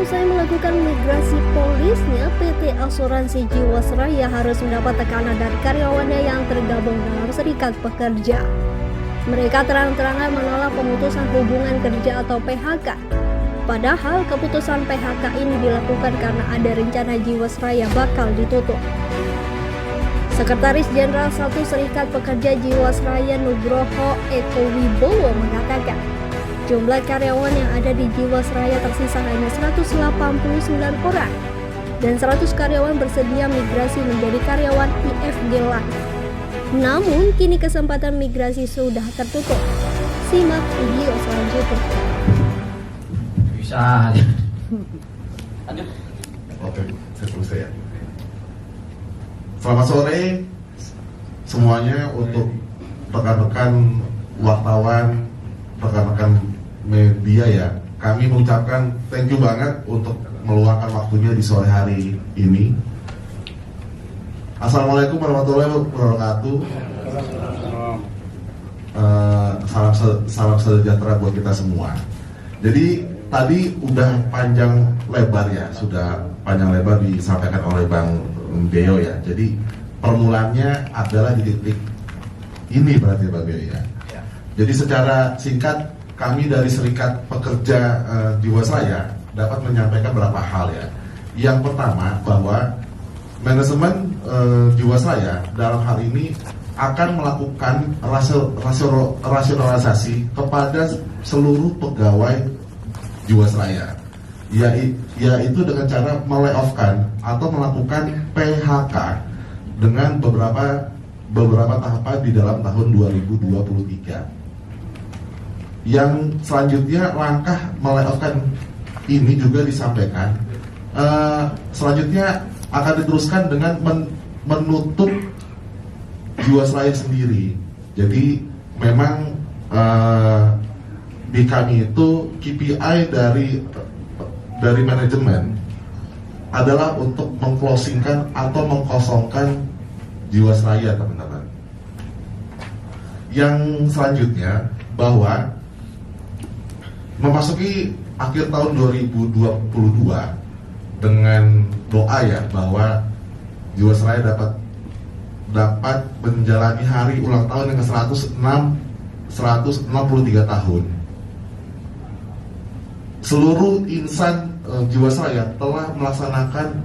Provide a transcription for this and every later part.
usai melakukan migrasi polisnya, PT Asuransi Jiwasraya harus mendapat tekanan dari karyawannya yang tergabung dalam serikat pekerja. Mereka terang-terangan menolak pemutusan hubungan kerja atau PHK. Padahal keputusan PHK ini dilakukan karena ada rencana Jiwasraya bakal ditutup. Sekretaris Jenderal 1 Serikat Pekerja Jiwasraya Nugroho Eko Wibowo mengatakan, jumlah karyawan yang ada di Jiwasraya tersisa hanya 189 orang dan 100 karyawan bersedia migrasi menjadi karyawan IFG Live. Namun kini kesempatan migrasi sudah tertutup. Simak video selanjutnya. Bisa. Lanjut. Oke, saya selesai ya. Selamat sore semuanya untuk rekan-rekan wartawan, rekan-rekan media ya. Kami mengucapkan thank you banget untuk meluangkan waktunya di sore hari ini. Assalamualaikum warahmatullahi wabarakatuh. Salam sejahtera buat kita semua. Jadi tadi udah panjang lebar ya, sudah panjang lebar disampaikan oleh Bang Deo ya. Jadi permulaannya adalah di titik ini berarti Bang Deo ya. Jadi secara singkat kami dari Serikat Pekerja Jiwasraya dapat menyampaikan beberapa hal ya. Yang pertama bahwa manajemen Jiwasraya dalam hal ini akan melakukan rasionalisasi kepada seluruh pegawai Jiwasraya, yaitu dengan cara melayoff-kan atau melakukan PHK dengan beberapa tahapan di dalam tahun 2023. Yang selanjutnya langkah melayoff-kan ini juga disampaikan selanjutnya akan diteruskan dengan menutup Jiwasraya sendiri. Jadi memang di kami itu KPI dari manajemen adalah untuk mengclosingkan atau mengkosongkan Jiwasraya, teman-teman. Yang selanjutnya bahwa memasuki akhir tahun 2022 dengan doa ya bahwa Jiwasraya dapat menjalani hari ulang tahun yang ke-163 tahun. Seluruh insan Jiwasraya telah melaksanakan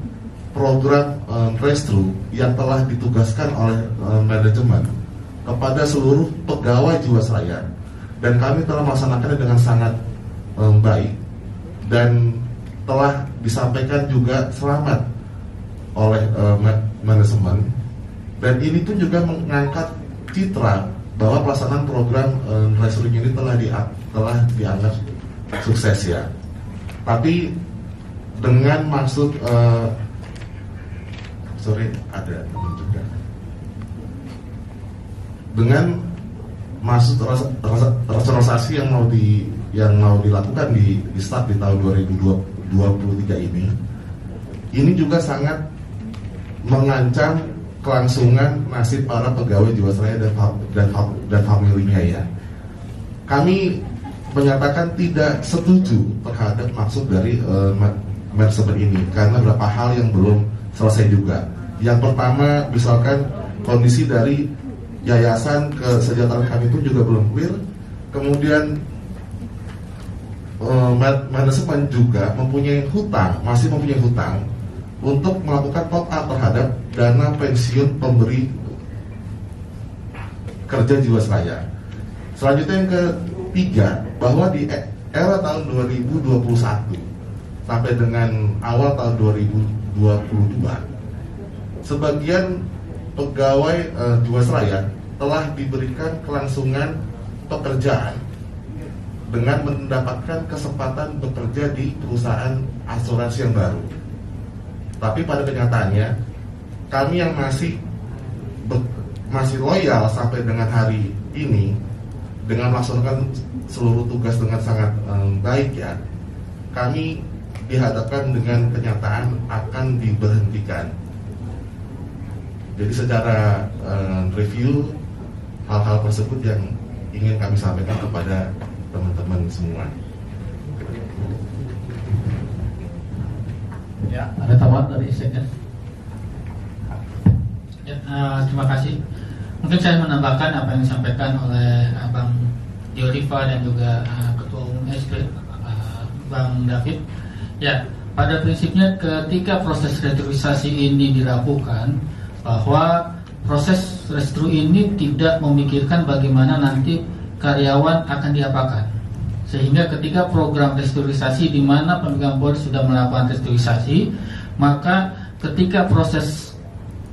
program restru yang telah ditugaskan oleh manajemen kepada seluruh pegawai Jiwasraya, dan kami telah melaksanakannya dengan sangat baik dan telah disampaikan juga selamat oleh manajemen. Dan ini pun juga mengangkat citra bahwa pelaksanaan program restru ini telah dianggap sukses ya. Tapi dengan maksud ada juga dengan maksud rasionalisasi yang mau dilakukan di start di tahun 2023 ini juga sangat mengancam kelangsungan nasib para pegawai Jiwasraya dan familinya ya. Kami menyatakan tidak setuju terhadap maksud dari manajemen ini karena beberapa hal yang belum selesai juga. Yang pertama, misalkan kondisi dari yayasan kesejahteraan kami itu juga belum clear. Kemudian manajemen juga masih mempunyai hutang untuk melakukan top up terhadap dana pensiun pemberi kerja Jiwasraya. Selanjutnya yang ketiga, bahwa di era tahun 2021 sampai dengan awal tahun 2022, sebagian pegawai Jiwasraya telah diberikan kelangsungan pekerjaan dengan mendapatkan kesempatan bekerja di perusahaan asuransi yang baru. Tapi pada kenyataannya kami yang masih loyal sampai dengan hari ini dengan melaksanakan seluruh tugas dengan sangat baik ya, kami dihadapkan dengan kenyataan akan diberhentikan. Jadi secara review hal-hal tersebut yang ingin kami sampaikan kepada teman-teman semua. Ya, ada tambahan dari Sekjen. Ya, terima kasih. Mungkin saya menambahkan apa yang disampaikan oleh Bang Dioliva dan juga Ketua Umum SP Bang David. Ya, pada prinsipnya ketika proses restrukturisasi ini dilakukan, bahwa proses restru ini tidak memikirkan bagaimana nanti karyawan akan diapakan. Sehingga ketika program restrukturisasi di mana pemegang polis sudah melakukan restrukturisasi, maka ketika proses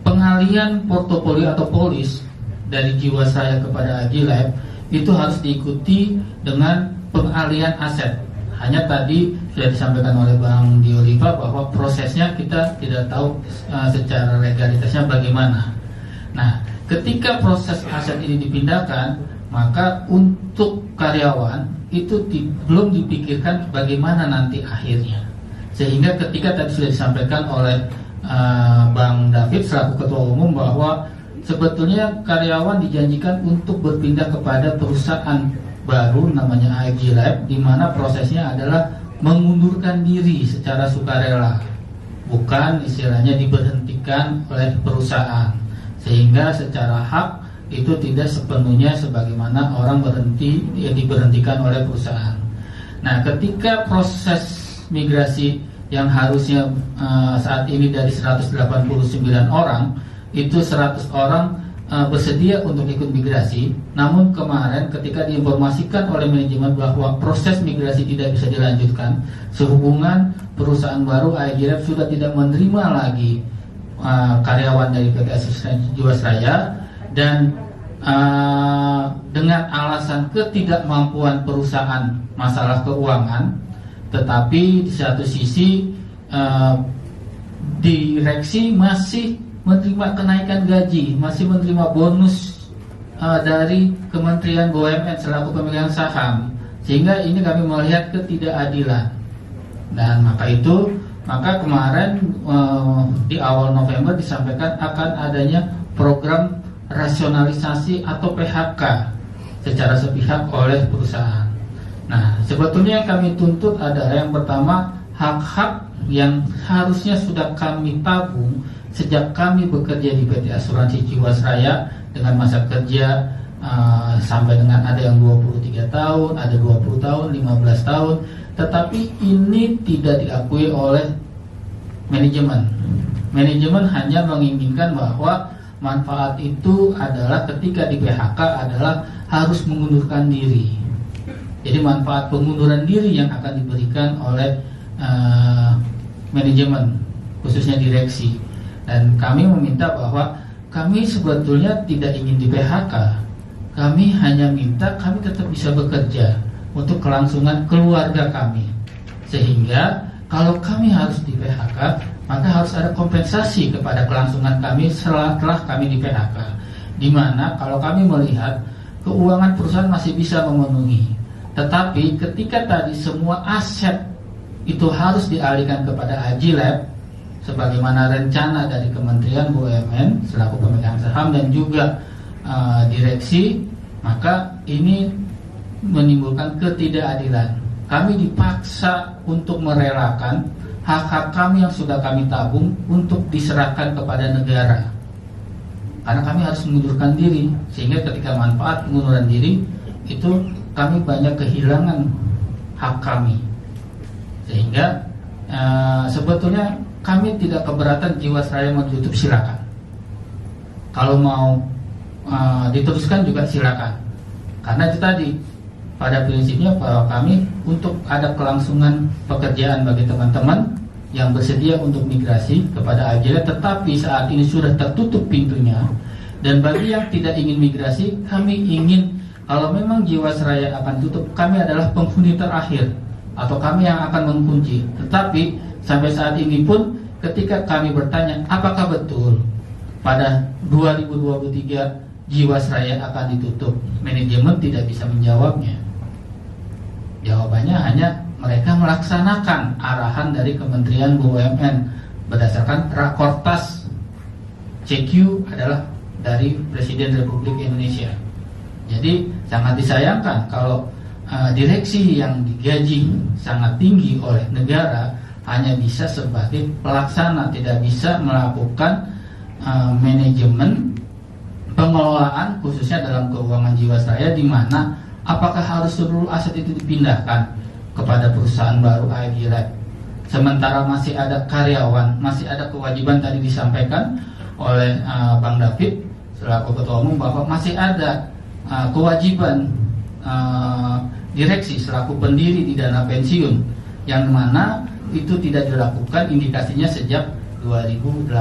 pengalihan portofolio atau polis dari Jiwasraya kepada Agilab itu harus diikuti dengan pengalihan aset. Hanya tadi sudah disampaikan oleh Bang Dioliva bahwa prosesnya kita tidak tahu secara legalitasnya bagaimana. Nah, ketika proses aset ini dipindahkan, maka untuk karyawan itu belum dipikirkan bagaimana nanti akhirnya. Sehingga ketika tadi sudah disampaikan oleh Bang David selaku Ketua Umum bahwa sebetulnya karyawan dijanjikan untuk berpindah kepada perusahaan baru namanya AFG Lab, di mana prosesnya adalah mengundurkan diri secara sukarela, bukan istilahnya diberhentikan oleh perusahaan, sehingga secara hak itu tidak sepenuhnya sebagaimana orang diberhentikan oleh perusahaan. Nah, ketika proses migrasi yang harusnya saat ini dari 189 orang itu 100 orang bersedia untuk ikut migrasi, namun kemarin ketika diinformasikan oleh manajemen bahwa proses migrasi tidak bisa dilanjutkan sehubungan perusahaan baru AEG sudah tidak menerima lagi karyawan dari PT Asuransi Jiwasraya, dan dengan alasan ketidakmampuan perusahaan masalah keuangan, tetapi di satu sisi direksi masih menerima kenaikan gaji, masih menerima bonus dari Kementerian BUMN selaku pemegang saham, sehingga ini kami melihat ketidakadilan. Dan maka kemarin di awal November disampaikan akan adanya program rasionalisasi atau PHK secara sepihak oleh perusahaan. Nah, sebetulnya yang kami tuntut adalah yang pertama, hak-hak yang harusnya sudah kami tabung sejak kami bekerja di PT Asuransi Jiwasraya dengan masa kerja sampai dengan ada yang 23 tahun, ada 20 tahun, 15 tahun, tetapi ini tidak diakui oleh manajemen. Manajemen hanya menginginkan bahwa manfaat itu adalah ketika di PHK adalah harus mengundurkan diri. Jadi manfaat pengunduran diri yang akan diberikan oleh manajemen, khususnya direksi. Dan kami meminta bahwa kami sebetulnya tidak ingin di PHK. Kami hanya minta kami tetap bisa bekerja untuk kelangsungan keluarga kami. Sehingga kalau kami harus di PHK, maka harus ada kompensasi kepada kelangsungan kami setelah kami di PHK. Di mana kalau kami melihat keuangan perusahaan masih bisa memenuhi, tetapi ketika tadi semua aset itu harus dialihkan kepada Agilab sebagaimana rencana dari Kementerian BUMN selaku pemegang saham dan juga direksi, maka ini menimbulkan ketidakadilan. Kami dipaksa untuk merelakan hak-hak kami yang sudah kami tabung untuk diserahkan kepada negara, karena kami harus mengundurkan diri, sehingga ketika manfaat pengunduran diri itu kami banyak kehilangan hak kami. Sehingga sebetulnya kami tidak keberatan Jiwasraya mau ditutup, silakan. Kalau mau diteruskan juga silakan. Karena itu tadi, pada prinsipnya bahwa kami untuk ada kelangsungan pekerjaan bagi teman-teman yang bersedia untuk migrasi kepada Agilab, tetapi saat ini sudah tertutup pintunya. Dan bagi yang tidak ingin migrasi, kami ingin kalau memang Jiwasraya akan tutup, kami adalah penghuni terakhir atau kami yang akan mengunci. Tetapi sampai saat ini pun ketika kami bertanya apakah betul pada 2023 Jiwasraya akan ditutup, manajemen tidak bisa menjawabnya. Jawabannya hanya mereka melaksanakan arahan dari Kementerian BUMN berdasarkan Rakortas CQ adalah dari Presiden Republik Indonesia. Jadi sangat disayangkan kalau direksi yang digaji sangat tinggi oleh negara hanya bisa sebagai pelaksana, tidak bisa melakukan manajemen pengelolaan khususnya dalam keuangan Jiwasraya, di mana apakah harus seluruh aset itu dipindahkan kepada perusahaan baru AEG Lab, sementara masih ada karyawan, masih ada kewajiban tadi disampaikan oleh Bang David selaku Ketua Umum bahwa masih ada kewajiban direksi selaku pendiri di dana pensiun, yang mana itu tidak dilakukan indikasinya sejak 2018.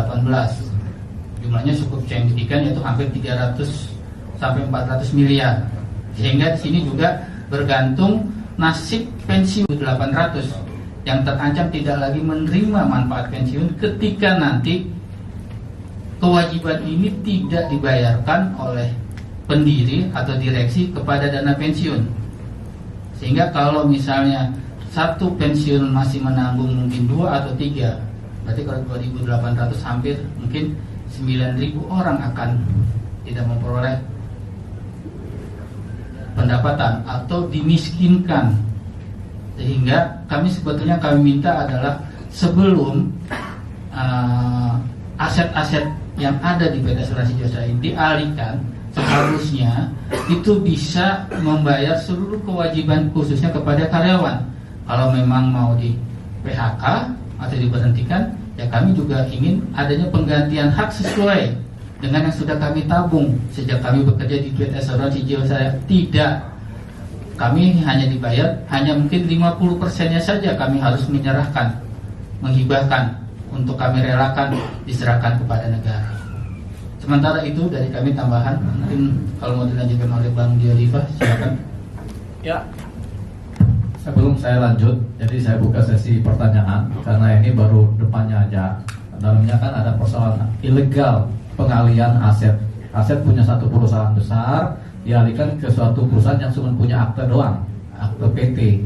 Jumlahnya cukup signifikan, yaitu hampir 300 sampai 400 miliar. Sehingga di sini juga bergantung nasib pensiun 800 yang terancam tidak lagi menerima manfaat pensiun ketika nanti kewajiban ini tidak dibayarkan oleh pendiri atau direksi kepada dana pensiun. Sehingga kalau misalnya satu pensiun masih menanggung mungkin 2 atau 3, berarti kalau 2.800 hampir mungkin 9.000 orang akan tidak memperoleh pendapatan atau dimiskinkan. Sehingga kami sebetulnya minta adalah sebelum aset-aset yang ada di PT Asuransi Jiwasraya ini dialihkan, seharusnya itu bisa membayar seluruh kewajiban khususnya kepada karyawan. Kalau memang mau di PHK atau diberhentikan, ya kami juga ingin adanya penggantian hak sesuai dengan yang sudah kami tabung sejak kami bekerja di PT Asuransi Jiwasraya. Tidak, kami hanya dibayar hanya mungkin 50%-nya saja kami harus menyerahkan, menghibahkan, untuk kami relakan diserahkan kepada negara. Sementara itu dari kami tambahan, mungkin kalau mau dilanjutkan oleh Bang Dioliva, silakan. Ya, sebelum saya lanjut, jadi saya buka sesi pertanyaan karena ini baru depannya aja. Dalamnya kan ada persoalan ilegal pengalihan aset. Aset punya satu perusahaan besar dialihkan ke suatu perusahaan yang cuma punya akte doang, akte PT,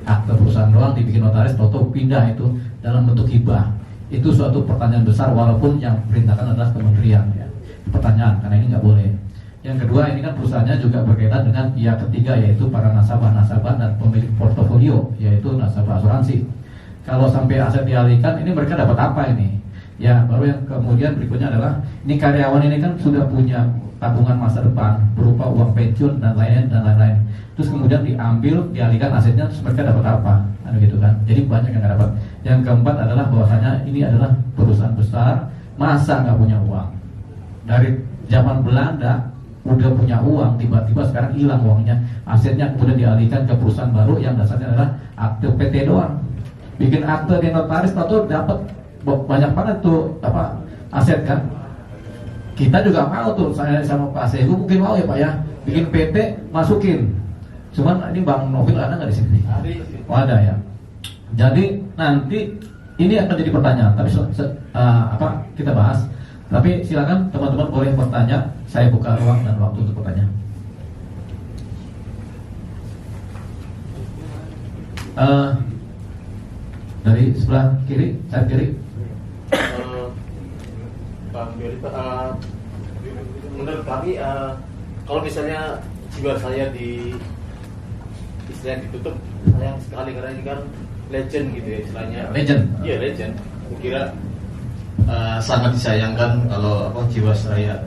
akte perusahaan doang, dibikin notaris, toto pindah itu dalam bentuk hibah. Itu suatu pertanyaan besar, walaupun yang perintahkan adalah kementerian, ya. Pertanyaan, karena ini nggak boleh. Yang kedua, ini kan perusahaannya juga berkaitan dengan pihak ketiga, yaitu para nasabah-nasabah dan pemilik portofolio, yaitu nasabah asuransi. Kalau sampai aset dialihkan, ini mereka dapat apa ini? Ya, baru yang kemudian berikutnya adalah, ini karyawan ini kan sudah punya tabungan masa depan berupa uang pensiun dan lain-lain. Terus kemudian diambil, dialihkan asetnya, terus mereka dapat apa? Gitu kan. Jadi banyak yang nggak dapat. Yang keempat adalah bahwasanya ini adalah perusahaan besar, masa nggak punya uang? Dari zaman Belanda udah punya uang, tiba-tiba sekarang hilang uangnya, asetnya kemudian dialihkan ke perusahaan baru yang dasarnya adalah akte PT doang. Bikin akte di notaris, atau dapat banyak banget tuh aset kan. Kita juga mau tuh, saya sama Pak Sehu mungkin mau ya Pak ya, bikin PT masukin. Cuman ini Bang Novil ada nggak di sini? Oh ada ya. Jadi nanti ini akan jadi pertanyaan, tapi kita bahas. Tapi silakan teman-teman boleh bertanya, saya buka ruang dan waktu untuk bertanya. Dari sebelah kiri, sayap kiri. Bang Dioliva, menurut kami kalau misalnya Jiwasraya di istilahnya ditutup, sayang sekali karena ini kan legend gitu ya istilahnya. Legend. Iya legend. Kira sangat disayangkan kalau Jiwasraya